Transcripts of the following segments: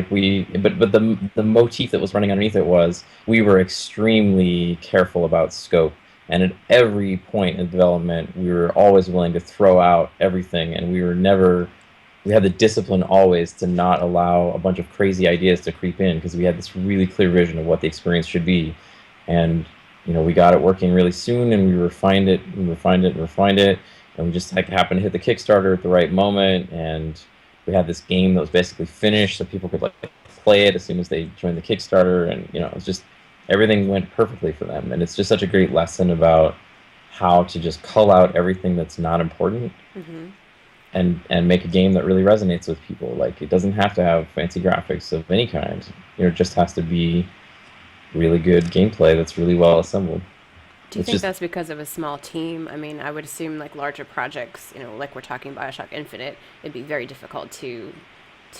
but the motif that was running underneath it was we were extremely careful about scope, and at every point in development, we were always willing to throw out everything, and we had the discipline always to not allow a bunch of crazy ideas to creep in because we had this really clear vision of what the experience should be, and we got it working really soon, and we refined it and refined it and refined it, and we just like happened to hit the Kickstarter at the right moment, and we had this game that was basically finished, so people could like play it as soon as they joined the Kickstarter, and it was just everything went perfectly for them, and it's just such a great lesson about how to just cull out everything that's not important Hmm. and make a game that really resonates with people. Like it doesn't have to have fancy graphics of any kind. It just has to be really good gameplay that's really well assembled. Do you It's think just that's because of a small team? I mean, I would assume like larger projects, like we're talking Bioshock Infinite, it'd be very difficult to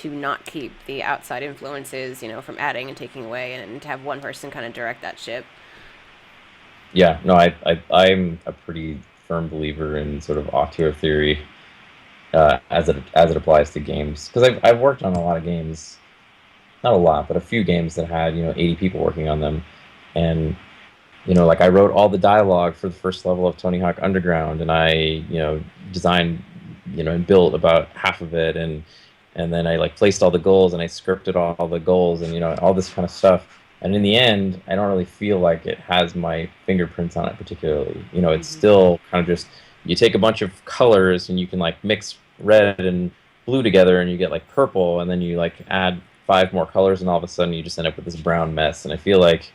not keep the outside influences, from adding and taking away, and to have one person kind of direct that ship. yeah, no, I'm a pretty firm believer in sort of auteur theory as it applies to games because I've worked on a lot of games, not a lot, but a few games that had 80 people working on them, and like I wrote all the dialogue for the first level of Tony Hawk Underground, and I designed and built about half of it, and then I like placed all the goals and I scripted all the goals and all this kind of stuff. And in the end, I don't really feel like it has my fingerprints on it particularly. It's Hmm. still kind of just you take a bunch of colors and you can like mix red and blue together and you get like purple, and then you like add five more colors and all of a sudden you just end up with this brown mess. And I feel like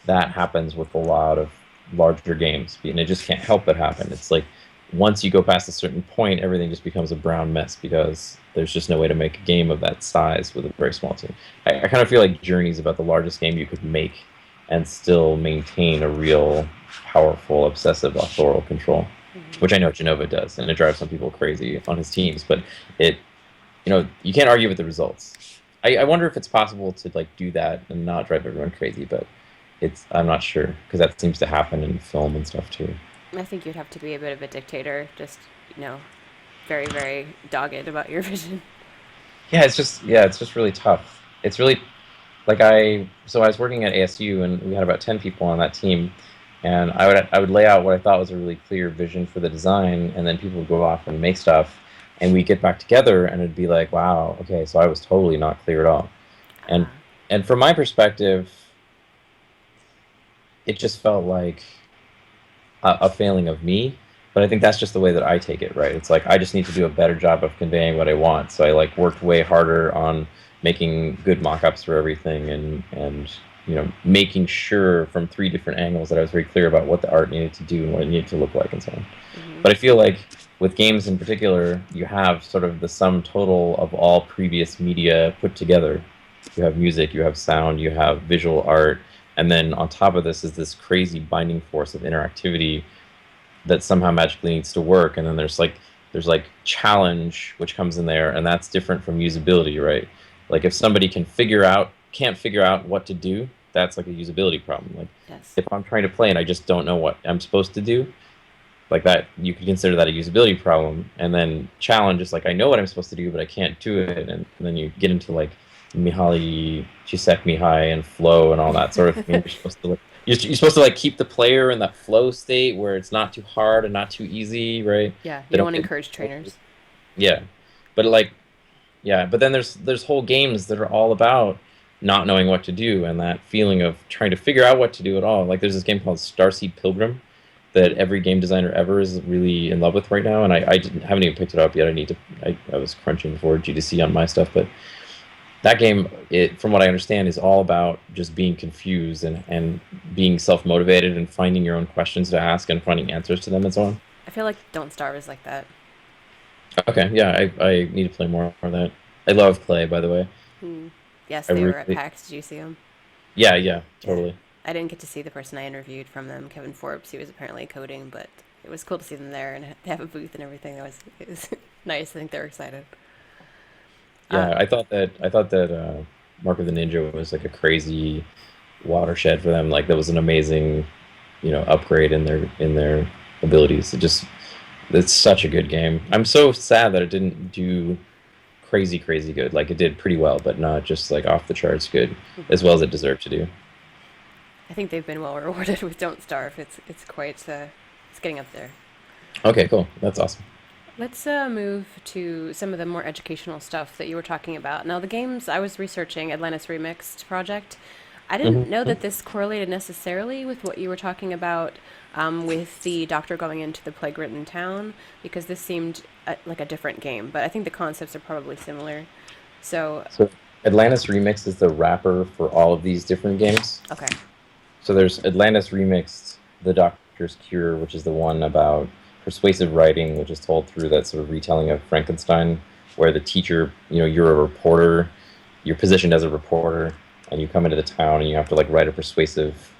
that happens with a lot of larger games, and it just can't help but happen. It's like once you go past a certain point, everything just becomes a brown mess because there's just no way to make a game of that size with a very small team. I kind of feel like Journey is about the largest game you could make and still maintain a real powerful, obsessive authorial control, Hmm. which I know Genova does, and it drives some people crazy on his teams. But it, you can't argue with the results. I wonder if it's possible to like do that and not drive everyone crazy, but I'm not sure because that seems to happen in film and stuff too. I think you'd have to be a bit of a dictator, just, very, very dogged about your vision. It's just really tough. It's really like I was working at ASU and we had about 10 people on that team, and I would lay out what I thought was a really clear vision for the design, and then people would go off and make stuff, and we get back together and it'd be like, wow, okay, so I was totally not clear at all. And Ah. and from my perspective, it just felt like a failing of me. But I think that's just the way that I take it, right? It's like I just need to do a better job of conveying what I want. So I like worked way harder on making good mock-ups for everything, and making sure from three different angles that I was very clear about what the art needed to do and what it needed to look like and so on. Hmm. But I feel like with games in particular, you have sort of the sum total of all previous media put together. You have music, you have sound, you have visual art, and then on top of this is this crazy binding force of interactivity that somehow magically needs to work. And then there's like challenge which comes in there, and that's different from usability, right? Like if somebody can't figure out what to do, that's like a usability problem. Like Yes. if I'm trying to play and I just don't know what I'm supposed to do, like that you could consider that a usability problem. And then challenge is like I know what I'm supposed to do but I can't do it, and then you get into like Mihaly Csikszentmihalyi and flow and all that sort of thing. You're supposed to like keep the player in that flow state where it's not too hard and not too easy, right? Yeah, you They don't don't want to get encourage trainers. yeah, but like yeah, but then there's whole games that are all about not knowing what to do and that feeling of trying to figure out what to do at all. Like there's this game called Starseed Pilgrim that Mm. every game designer ever is really in love with right now, and haven't even picked it up yet. I was crunching for GDC on my stuff, but that game, from what I understand, is all about just being confused and being self-motivated and finding your own questions to ask and finding answers to them and so on. I feel like Don't Starve is like that. Okay, yeah, I need to play more of that. I love Clay, by the way. Hmm. Yes, I they were at really, PAX. Did you see them? yeah, Yeah. totally. I didn't get to see the person I interviewed from them, Kevin Forbes. He was apparently coding, but it was cool to see them there and they have a booth and everything. It was nice. I think they're excited. Uh, Yeah, I thought that Mark of the Ninja was like a crazy watershed for them. Like that was an amazing, upgrade in their abilities. It's such a good game. I'm so sad that it didn't do crazy, crazy good. Like it did pretty well, but not just like off the charts good, as Hmm. well as it deserved to do. I think they've been well rewarded with Don't Starve. It's quite it's getting up there. Okay, cool. That's awesome. Let's move to some of the more educational stuff that you were talking about. Now, the games I was researching, Atlantis Remixed Project, I didn't know Hmm. that this correlated necessarily with what you were talking about with the doctor going into the plague-ridden town, because this seemed like a different game. But I think the concepts are probably similar. So, So Atlantis Remix is the wrapper for all of these different games. okay. So there's Atlantis Remixed, The Doctor's Cure, which is the one about persuasive writing, which is told through that sort of retelling of Frankenstein, where the teacher, you're a reporter, you're positioned as a reporter, and you come into the town and you have to like write a persuasive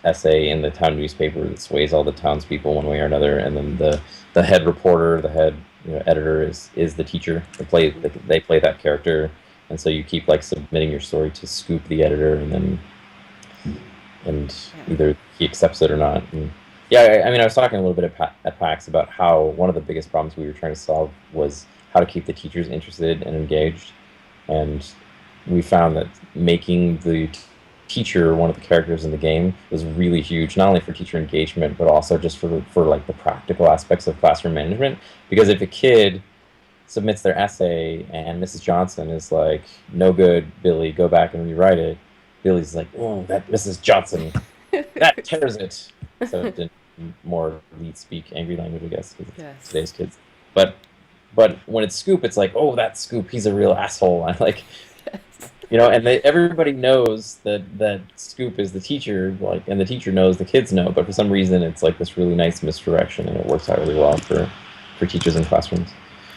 essay in the town newspaper that sways all the townspeople one way or another, and then the head reporter, the head editor is the teacher. They play that character, and so you keep like submitting your story to Scoop, the editor, and Yeah. either he accepts it or not. And yeah, I mean, I was talking a little bit at PAX about how one of the biggest problems we were trying to solve was how to keep the teachers interested and engaged, and we found that making the teacher one of the characters in the game was really huge, not only for teacher engagement but also just for like the practical aspects of classroom management. Because if a kid submits their essay and Mrs. Johnson is like, "No good, Billy, go back and rewrite it," Billy's like, "Oh, that Mrs. Johnson, that tears it." So it didn't more lead speak angry language, I guess, because it's Yes. today's kids. But but when it's Scoop, it's like, "Oh, that Scoop, he's a real asshole." I like, and everybody knows that Scoop is the teacher, like, and the teacher knows, the kids know, but for some reason, it's like this really nice misdirection, and it works out really well for teachers in classrooms.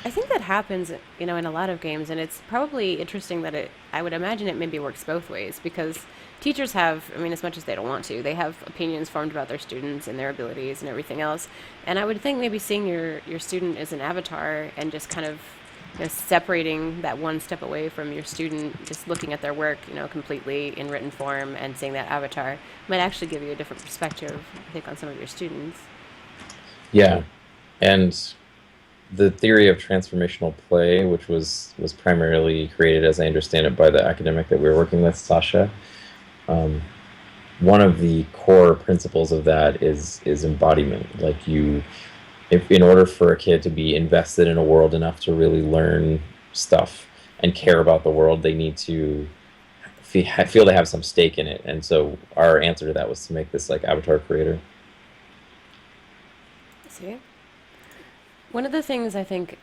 I think that happens, in a lot of games, and it's probably interesting that I would imagine it maybe works both ways because teachers have, I mean, as much as they don't want to, they have opinions formed about their students and their abilities and everything else. And I would think maybe seeing your student as an avatar and just kind of separating that one step away from your student, just looking at their work, completely in written form and seeing that avatar might actually give you a different perspective, I think, on some of your students. Yeah, and the theory of transformational play, which was primarily created, as I understand it, by the academic that we were working with, Sasha. Um, One of the core principles of that is embodiment. Like if in order for a kid to be invested in a world enough to really learn stuff and care about the world, they need to feel they have some stake in it. And so our answer to that was to make this like avatar creator. See? One of the things I think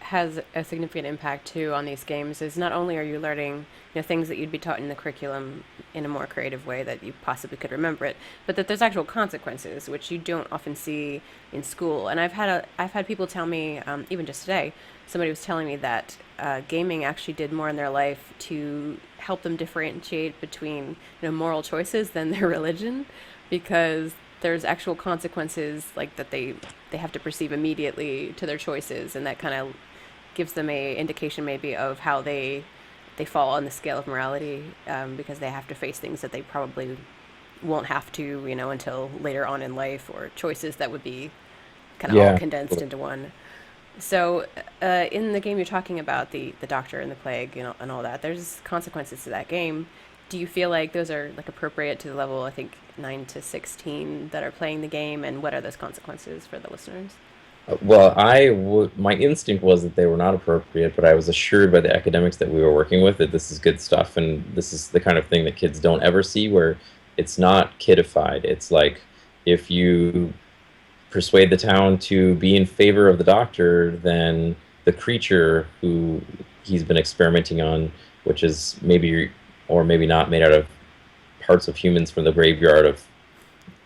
has a significant impact too on these games is not only are you learning things that you'd be taught in the curriculum in a more creative way that you possibly could remember it, but that there's actual consequences which you don't often see in school. And I've had people tell me, even just today, somebody was telling me that gaming actually did more in their life to help them differentiate between moral choices than their religion, because there's actual consequences like that they have to perceive immediately to their choices, and that kind of gives them a indication maybe of how they fall on the scale of morality, because they have to face things that they probably won't have to, until later on in life, or choices that would be kind of all Yeah. condensed into one. So, in the game you're talking about, the doctor and the plague, and all that, there's consequences to that game. Do you feel like those are like appropriate to the level, I think, 9 to 16 that are playing the game, and what are those consequences for the listeners? Well, my instinct was that they were not appropriate, but I was assured by the academics that we were working with that this is good stuff, and this is the kind of thing that kids don't ever see, where it's not kidified. It's like if you persuade the town to be in favor of the doctor, then the creature who he's been experimenting on, which is maybe or maybe not made out of parts of humans from the graveyard of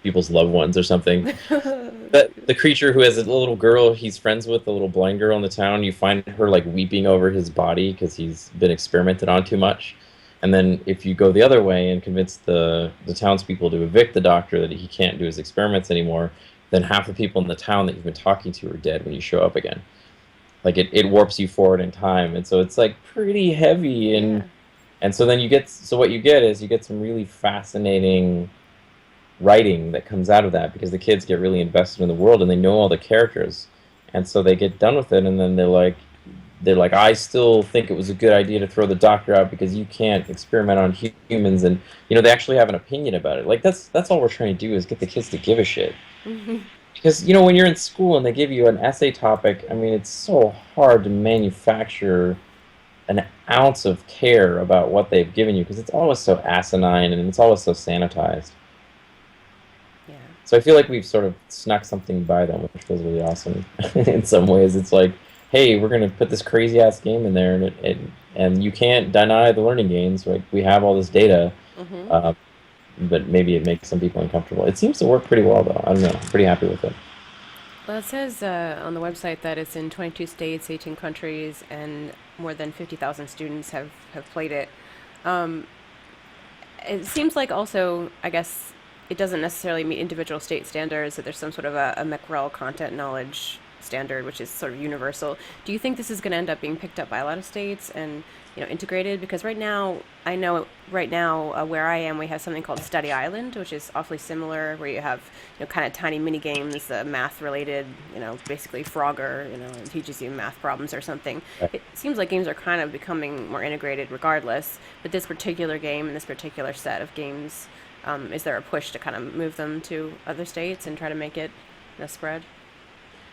people's loved ones or something. But the creature who has a little girl he's friends with, the little blind girl in the town, you find her like weeping over his body because he's been experimented on too much. And then if you go the other way and convince the townspeople to evict the doctor that he can't do his experiments anymore, then half the people in the town that you've been talking to are dead when you show up again. Like it warps you forward in time, and so it's like pretty heavy. and Yeah. and so then what you get is you get some really fascinating writing that comes out of that, because the kids get really invested in the world and they know all the characters, and so they get done with it and then they're like, they're like, I still think it was a good idea to throw the doctor out because you can't experiment on humans, and they actually have an opinion about it. Like that's all we're trying to do is get the kids to give a shit. Because when you're in school and they give you an essay topic, I mean, it's so hard to manufacture an ounce of care about what they've given you because it's always so asinine and it's always so sanitized. Yeah. So I feel like we've sort of snuck something by them, which feels really awesome. In some ways, it's like, hey, we're gonna put this crazy ass game in there, and and you can't deny the learning gains. Like we have all this data, Hmm. uh, but maybe it makes some people uncomfortable. It seems to work pretty well, though. I don't know. I'm pretty happy with it. Well, it says on the website that it's in 22 states, 18 countries, and more than 50,000 students have played it. Um, it seems like also, I guess, it doesn't necessarily meet individual state standards, that there's some sort of a MECREL content knowledge standard, which is sort of universal. Do you think this is going to end up being picked up by a lot of states and integrated? Because right now, I know right now where I am, we have something called Study Island, which is awfully similar, where you have kind of tiny mini games, math related, basically Frogger, it teaches you math problems or something. It seems like games are kind of becoming more integrated regardless, but this particular game and this particular set of games, is there a push to kind of move them to other states and try to make it spread?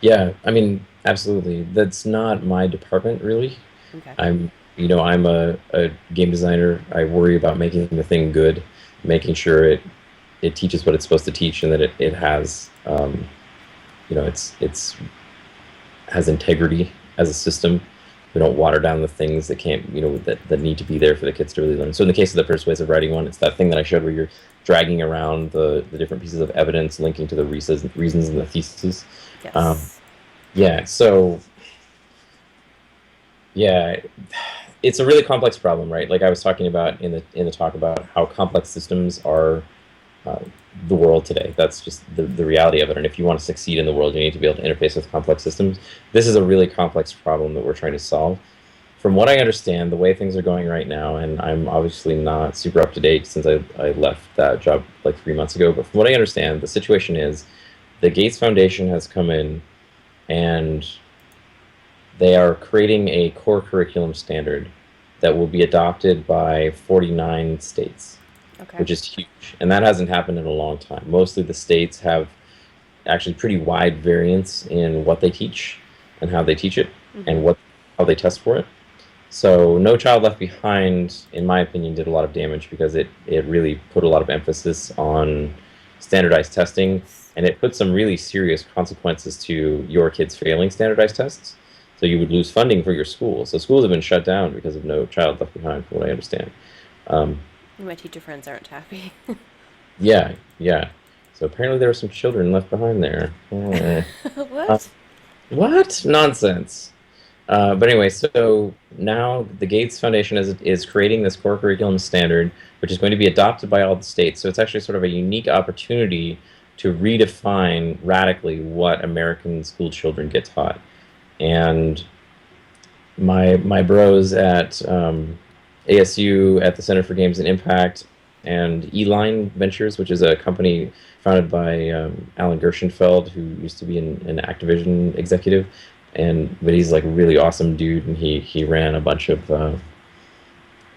Yeah, I mean, absolutely. That's not my department, really. Okay. I'm a game designer. I worry about making the thing good, making sure it teaches what it's supposed to teach, and that it has, it's has integrity as a system. We don't water down the things that can't, that need to be there for the kids to really learn. So in the case of the persuasive writing one, it's that thing that I showed where you're dragging around the different pieces of evidence linking to the reasons in the thesis. Um, Yes. yeah, so yeah, it's a really complex problem, right? Like I was talking about in the talk about how complex systems are uh, the world today. That's just the reality of it. And if you want to succeed in the world, you need to be able to interface with complex systems. This is a really complex problem that we're trying to solve. From what I understand, the way things are going right now, and I'm obviously not super up to date since I left that job like 3 months ago, but from what I understand, the situation is the Gates Foundation has come in and they are creating a core curriculum standard that will be adopted by 49 states, Okay. which is huge. And that hasn't happened in a long time. Mostly the states have actually pretty wide variance in what they teach and how they teach it Mm-hmm. and how they test for it. So No Child Left Behind, in my opinion, did a lot of damage because it really put a lot of emphasis on standardized testing, and it put some really serious consequences to your kids failing standardized tests. So you would lose funding for your school. So schools have been shut down because of No Child Left Behind, from what I understand. Um, My teacher friends aren't happy. yeah, yeah. So apparently there were some children left behind there. Uh, What? what nonsense? But anyway, so now the Gates Foundation is creating this core curriculum standard, which is going to be adopted by all the states. So it's actually sort of a unique opportunity to redefine radically what American school children get taught. And my bros at ASU, at the Center for Games and Impact, and Eline Ventures, which is a company founded by Alan Gershenfeld, who used to be an Activision executive, but he's like a really awesome dude, and he ran a bunch of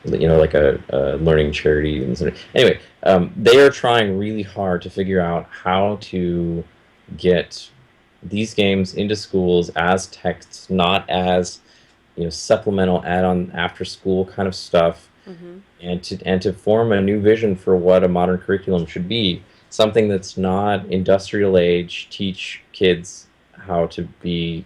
like a learning charity and sort of, anyway, they are trying really hard to figure out how to get these games into schools as texts, not as supplemental add-on after school kind of stuff, Mm-hmm. and to form a new vision for what a modern curriculum should be, something that's not industrial age, teach kids how to be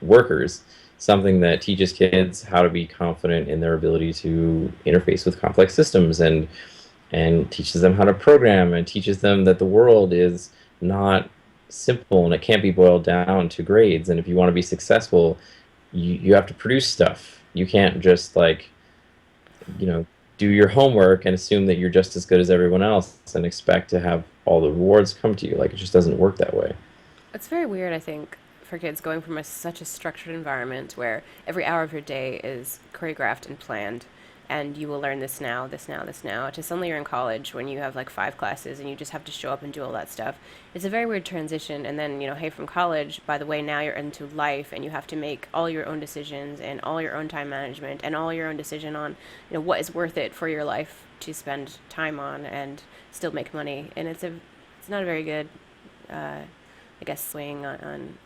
workers, something that teaches kids how to be confident in their ability to interface with complex systems, and teaches them how to program, and teaches them that the world is not simple and it can't be boiled down to grades, and if you want to be successful, you have to produce stuff. You can't just like you know do your homework and assume that you're just as good as everyone else and expect to have all the rewards come to you. Like it just doesn't work that way. It's very weird, I think, for kids going from such a structured environment where every hour of your day is choreographed and planned, and you will learn this now, this now, this now, to suddenly you're in college when you have like 5 classes and you just have to show up and do all that stuff. It's a very weird transition. And then, hey, from college, by the way, now you're into life and you have to make all your own decisions and all your own time management and all your own decision on, what is worth it for your life to spend time on and still make money. And it's not a very good, I guess, swing on